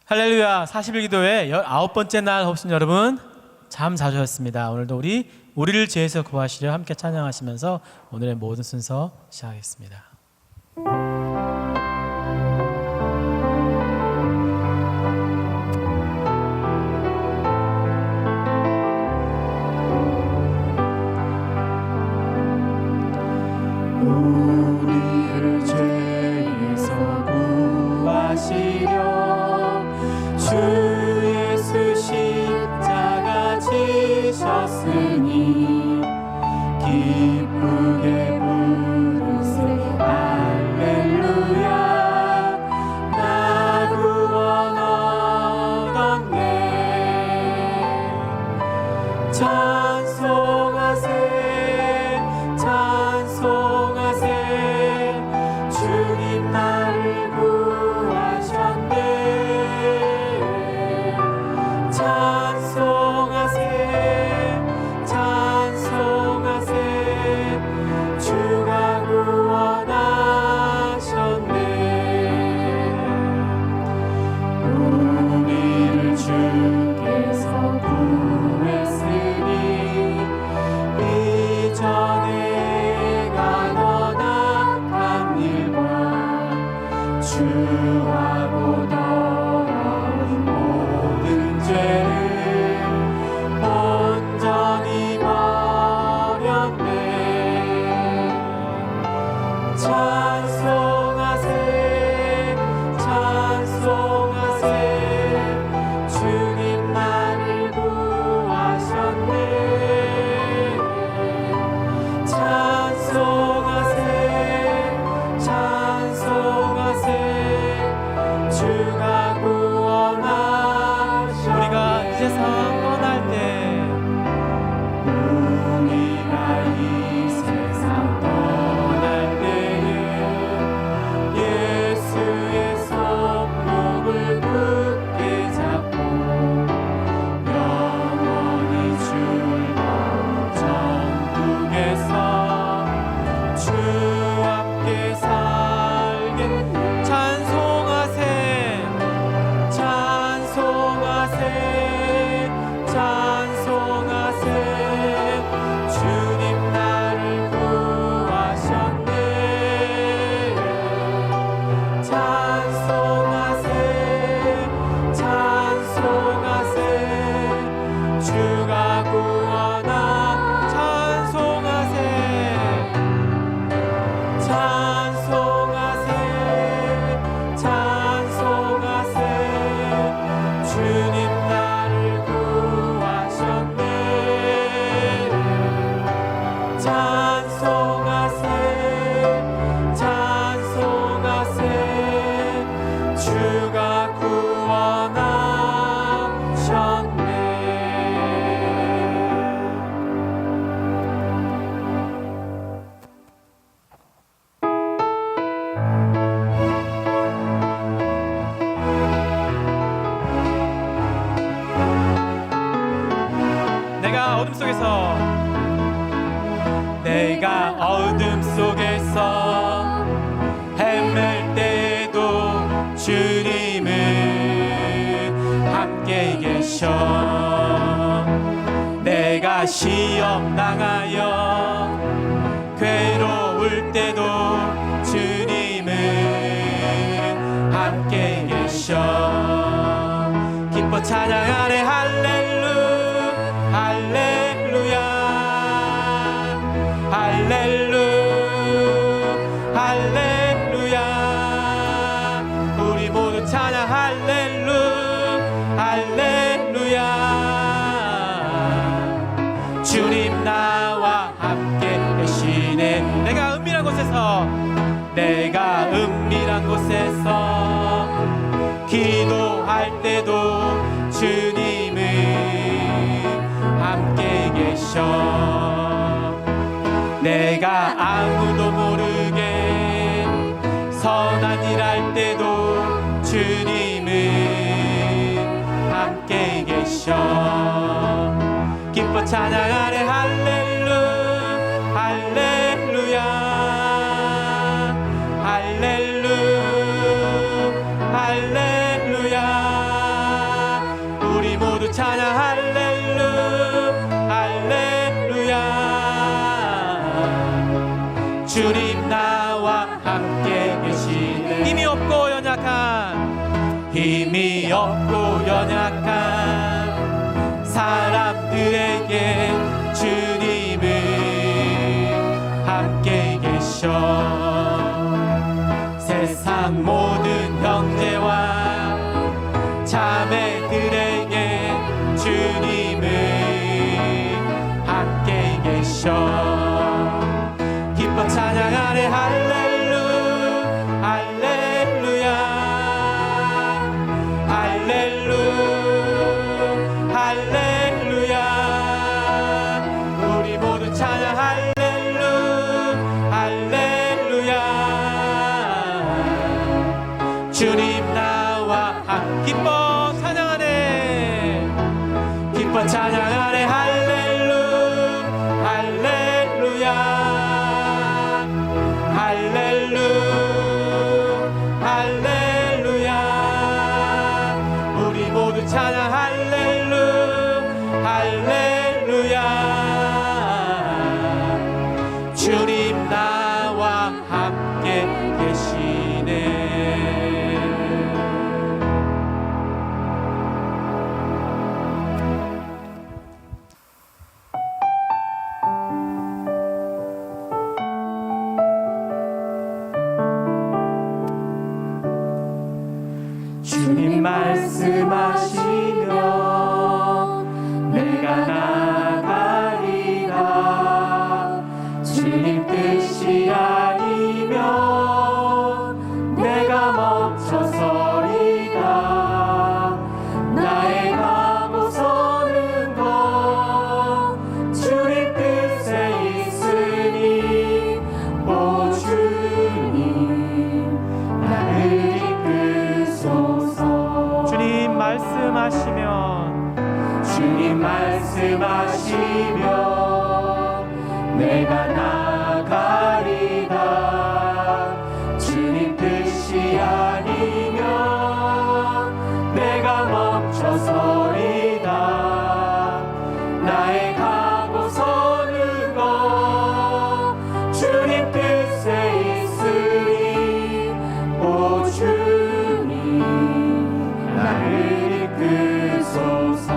할렐루야 40일기도회 19번째 날 혹시 여러분 잠 자주셨습니다. 오늘도 우리를 죄에서 구하시려 함께 찬양하시면서 오늘의 모든 순서 시작하겠습니다. 우리를 죄에서 구하시려 주 예수 십자가 지셨으니 기쁘게 부르세 할렐루야. 나 구원 얻었네. 찬송하세 찬송하세 주님 나를 구하셨네. 찬송하세 찬송하세 주가 구원하셨네. 우리를 주께서 구했으니 이전에 가던 악한 일과 주하고 더러운 모든 죄를 온전히 버렸네. 찬송하세 찬송하세 주님 나를 구하셨네. 찬송하세 찬송하세 주가 구원하셨네. 우리가 이 세상 떠날 때 우리가 이 세상 떠날 때에 예수의 손목을 굳게 잡고 영원히 줄곧 천국에서 주 함께 살게. 찬송하세 찬송하세 찬송하세 주님 나를 구하셨네. 찬송하세 찬송하세 주가 구원하. 찬송하세 찬송하세 찬송하세 주님 나를 구하셨네. 찬송하세 찬송하세 주가 구원하셨네. 내가 어둠 속에서 헤맬 때에도 주님은 함께 계셔. 내가 시험 당하여 괴로울 때도 주님은 함께 계셔. 기뻐 찬양하네 할렐루 할렐루야 할렐루 할렐루야. 우리 모두 찬양 할렐루 할렐루야. 주님 나와 함께 계시네. 내가 은밀한 곳에서 기도할 때도 주님은 함께 계셔. 내가 아무도 모르게 선한 일 할 때도 주님은 함께 계셔. 기뻐 찬양하네 할렐루 할렐루야 할렐루 할렐루야. 찬양 할렐루야. 주님 나와 함께 계시네. 힘이 없고 연약한 사람들에게 주님은 함께 계셔. 세상 모든 형제와 자매들에게 주님은 함께 계셔. 기뻐 찬양하네 할렐루야. 우리 모두 찬양 할렐루야. 주님 나와 함께 기뻐 찬양하네. 기뻐 찬양하네 할렐루야. 우리 모두 찬양 할렐루야. 주님 나와 함께 계시네. 주님 말씀하시면 내가 나가리라. 주님 뜻이 아니면 내가 멈춰서리다. 나의 가고 서는 것 주님 뜻에 있으니 오 주님 나를 이끄소서. 주님 말씀하시면 내가 나가리다. 주님 뜻이 아니면 내가 멈춰서리다. 나의 가고 서는 것 주님 뜻에 있으니 오 주님 나를 이끄소서.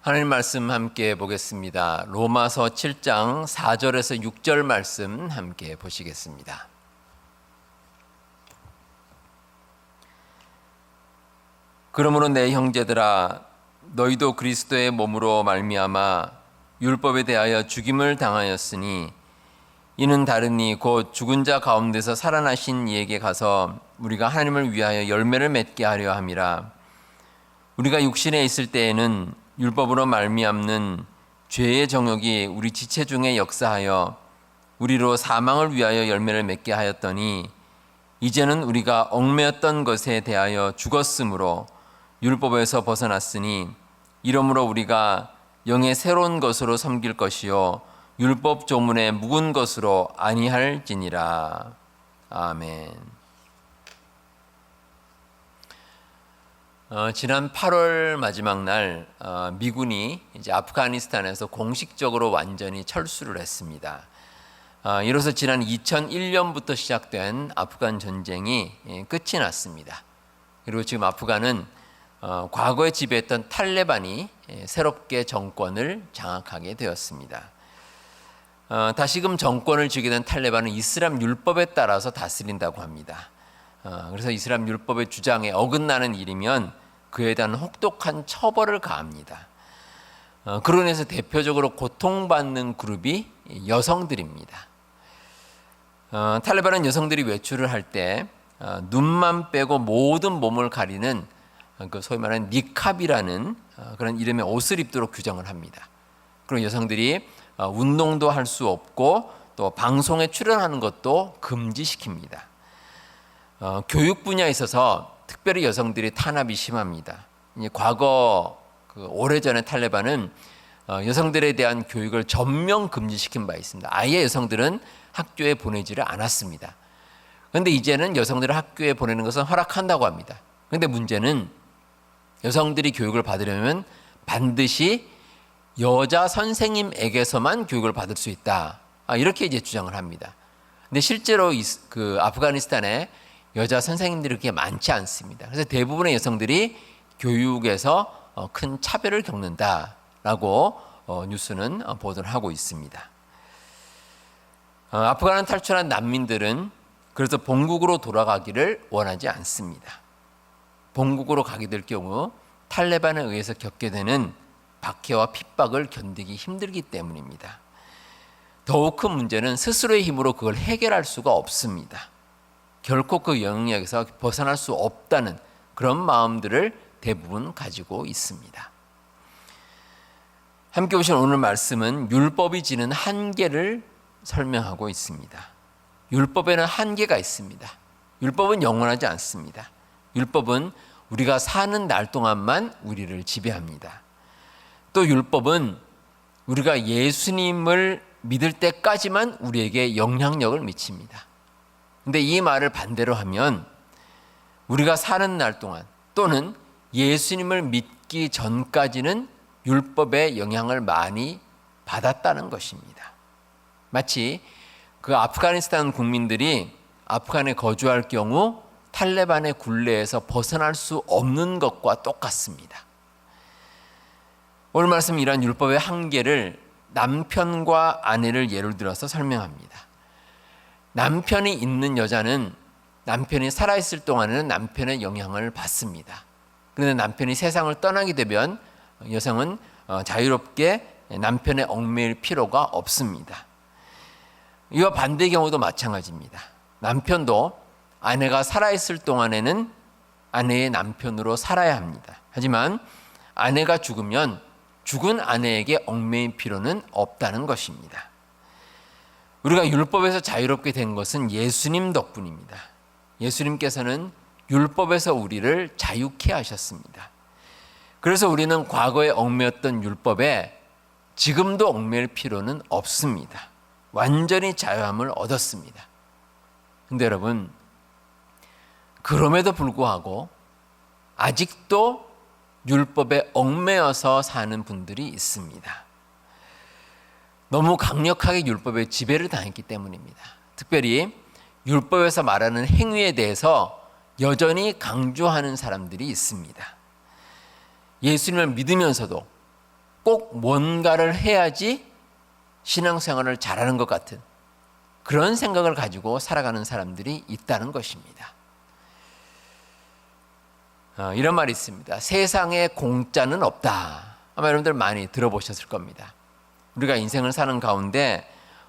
하나님 말씀 함께 보겠습니다. 로마서 7장 4절에서 6절 말씀 함께 보시겠습니다. 그러므로 내 형제들아 너희도 그리스도의 몸으로 말미암아 율법에 대하여 죽임을 당하였으니 이는 다르니 곧 죽은 자 가운데서 살아나신 이에게 가서 우리가 하나님을 위하여 열매를 맺게 하려 함이라. 우리가 육신에 있을 때에는 율법으로 말미암는 죄의 정욕이 우리 지체 중에 역사하여 우리로 사망을 위하여 열매를 맺게 하였더니 이제는 우리가 얽매였던 것에 대하여 죽었으므로 율법에서 벗어났으니 이러므로 우리가 영의 새로운 것으로 섬길 것이요 율법 조문의 묵은 것으로 아니할지니라. 아멘. 지난 8월 마지막 날 미군이 이제 아프가니스탄에서 공식적으로 완전히 철수를 했습니다. 이로써 지난 2001년부터 시작된 아프간 전쟁이 끝이 났습니다. 그리고 지금 아프간은 과거에 지배했던 탈레반이 새롭게 정권을 장악하게 되었습니다. 다시금 정권을 쥐게 된 탈레반은 이슬람 율법에 따라서 다스린다고 합니다. 그래서 이슬람 율법의 주장에 어긋나는 일이면 그에 대한 혹독한 처벌을 가합니다. 그로 인해서 대표적으로 고통받는 그룹이 여성들입니다. 탈레반은 여성들이 외출을 할 때 눈만 빼고 모든 몸을 가리는 그 소위 말하는 니캅이라는 그런 이름의 옷을 입도록 규정을 합니다. 그리고 여성들이 운동도 할 수 없고 또 방송에 출연하는 것도 금지시킵니다. 교육 분야에 있어서 특별히 여성들이 탄압이 심합니다. 과거 오래전에 탈레반은 여성들에 대한 교육을 전면 금지시킨 바 있습니다. 아예 여성들은 학교에 보내지를 않았습니다. 그런데 이제는 여성들을 학교에 보내는 것은 허락한다고 합니다. 그런데 문제는 여성들이 교육을 받으려면 반드시 여자 선생님에게서만 교육을 받을 수 있다. 이렇게 이제 주장을 합니다. 근데 실제로 그 아프가니스탄에 여자 선생님들이 그렇게 많지 않습니다. 그래서 대부분의 여성들이 교육에서 큰 차별을 겪는다라고 뉴스는 보도를 하고 있습니다. 아프간을 탈출한 난민들은 그래서 본국으로 돌아가기를 원하지 않습니다. 본국으로 가게 될 경우 탈레반에 의해서 겪게 되는 박해와 핍박을 견디기 힘들기 때문입니다. 더욱 큰 문제는 스스로의 힘으로 그걸 해결할 수가 없습니다. 결코 그 영역에서 벗어날 수 없다는 그런 마음들을 대부분 가지고 있습니다. 함께 보신 오늘 말씀은 율법이 지는 한계를 설명하고 있습니다. 율법에는 한계가 있습니다. 율법은 영원하지 않습니다. 율법은 우리가 사는 날 동안만 우리를 지배합니다. 또 율법은 우리가 예수님을 믿을 때까지만 우리에게 영향력을 미칩니다. 근데 이 말을 반대로 하면 우리가 사는 날 동안 또는 예수님을 믿기 전까지는 율법의 영향을 많이 받았다는 것입니다. 마치 그 아프가니스탄 국민들이 아프간에 거주할 경우 탈레반의 굴레에서 벗어날 수 없는 것과 똑같습니다. 오늘 말씀 이러한 율법의 한계를 남편과 아내를 예를 들어서 설명합니다. 남편이 있는 여자는 남편이 살아있을 동안에는 남편의 영향을 받습니다. 그런데 남편이 세상을 떠나게 되면 여성은 자유롭게 남편의 얽매일 필요가 없습니다. 이와 반대의 경우도 마찬가지입니다. 남편도 아내가 살아있을 동안에는 아내의 남편으로 살아야 합니다. 하지만 아내가 죽으면 죽은 아내에게 얽매일 필요는 없다는 것입니다. 우리가 율법에서 자유롭게 된 것은 예수님 덕분입니다. 예수님께서는 율법에서 우리를 자유케 하셨습니다. 그래서 우리는 과거에 얽매였던 율법에 지금도 얽매일 필요는 없습니다. 완전히 자유함을 얻었습니다. 근데 여러분, 그럼에도 불구하고 아직도 율법에 얽매여서 사는 분들이 있습니다. 너무 강력하게 율법의 지배를 당했기 때문입니다. 특별히 율법에서 말하는 행위에 대해서 여전히 강조하는 사람들이 있습니다. 예수님을 믿으면서도 꼭 뭔가를 해야지 신앙생활을 잘하는 것 같은 그런 생각을 가지고 살아가는 사람들이 있다는 것입니다. 이런 말이 있습니다. 세상에 공짜는 없다. 아마 여러분들 많이 들어보셨을 겁니다. 우리가 인생을 사는 가운데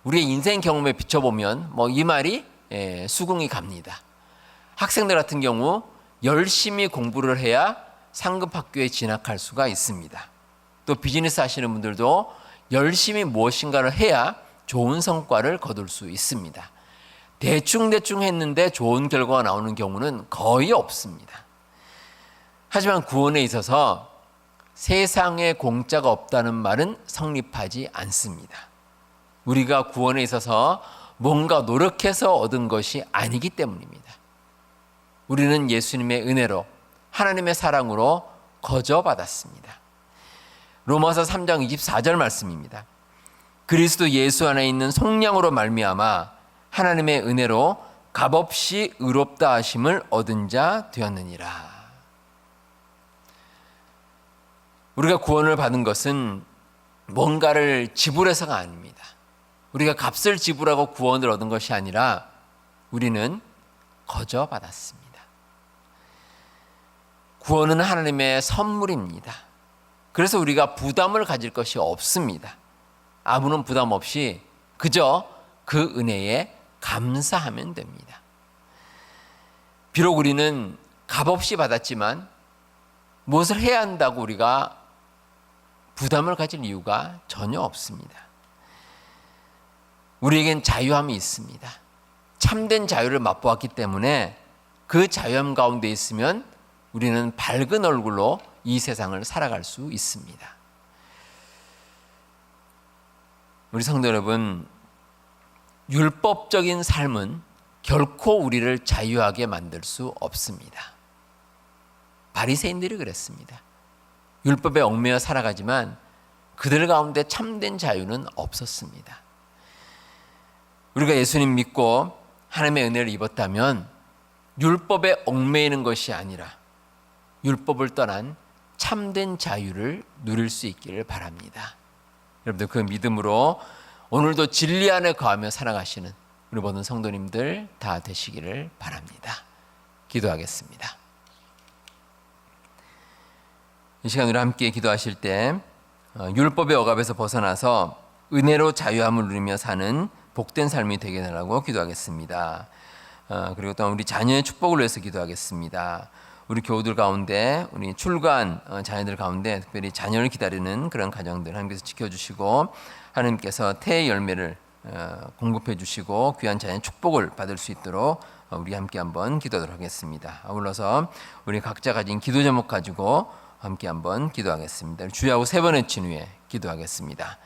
우리의 인생 경험에 비춰보면 뭐 이 말이 수긍이 갑니다. 학생들 같은 경우 열심히 공부를 해야 상급 학교에 진학할 수가 있습니다. 또 비즈니스 하시는 분들도 열심히 무엇인가를 해야 좋은 성과를 거둘 수 있습니다. 대충 했는데 좋은 결과가 나오는 경우는 거의 없습니다. 하지만 구원에 있어서 세상에 공짜가 없다는 말은 성립하지 않습니다. 우리가 구원에 있어서 뭔가 노력해서 얻은 것이 아니기 때문입니다. 우리는 예수님의 은혜로 하나님의 사랑으로 거저받았습니다. 로마서 3장 24절 말씀입니다. 그리스도 예수 안에 있는 속량으로 말미암아 하나님의 은혜로 값없이 의롭다 하심을 얻은 자 되었느니라. 우리가 구원을 받은 것은 뭔가를 지불해서가 아닙니다. 우리가 값을 지불하고 구원을 얻은 것이 아니라 우리는 거저 받았습니다. 구원은 하나님의 선물입니다. 그래서 우리가 부담을 가질 것이 없습니다. 아무런 부담 없이 그저 그 은혜에 감사하면 됩니다. 비록 우리는 값없이 받았지만 무엇을 해야 한다고 우리가 부담을 가질 이유가 전혀 없습니다. 우리에겐 자유함이 있습니다. 참된 자유를 맛보았기 때문에 그 자유함 가운데 있으면 우리는 밝은 얼굴로 이 세상을 살아갈 수 있습니다. 우리 성도 여러분, 율법적인 삶은 결코 우리를 자유하게 만들 수 없습니다. 바리새인들이 그랬습니다. 율법에 얽매여 살아가지만 그들 가운데 참된 자유는 없었습니다. 우리가 예수님 믿고 하나님의 은혜를 입었다면 율법에 얽매이는 것이 아니라 율법을 떠난 참된 자유를 누릴 수 있기를 바랍니다. 여러분들 그 믿음으로 오늘도 진리 안에 거하며 살아가시는 우리 모든 성도님들 다 되시기를 바랍니다. 기도하겠습니다. 이 시간 우리 함께 기도하실 때 율법의 억압에서 벗어나서 은혜로 자유함을 누리며 사는 복된 삶이 되게 해달라고 기도하겠습니다. 그리고 또 우리 자녀의 축복을 위해서 기도하겠습니다. 우리 교우들 가운데 우리 출가한 자녀들 가운데 특별히 자녀를 기다리는 그런 가정들 하나님께서 지켜주시고 하나님께서 태의 열매를 공급해 주시고 귀한 자녀의 축복을 받을 수 있도록 우리 함께 한번 기도하도록 하겠습니다. 아울러서 우리 각자 가진 기도 제목 가지고 함께 한번 기도하겠습니다. 주여하고 세 번 외친 후에 기도하겠습니다.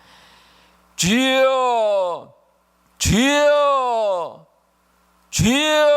주여, 주여, 주여.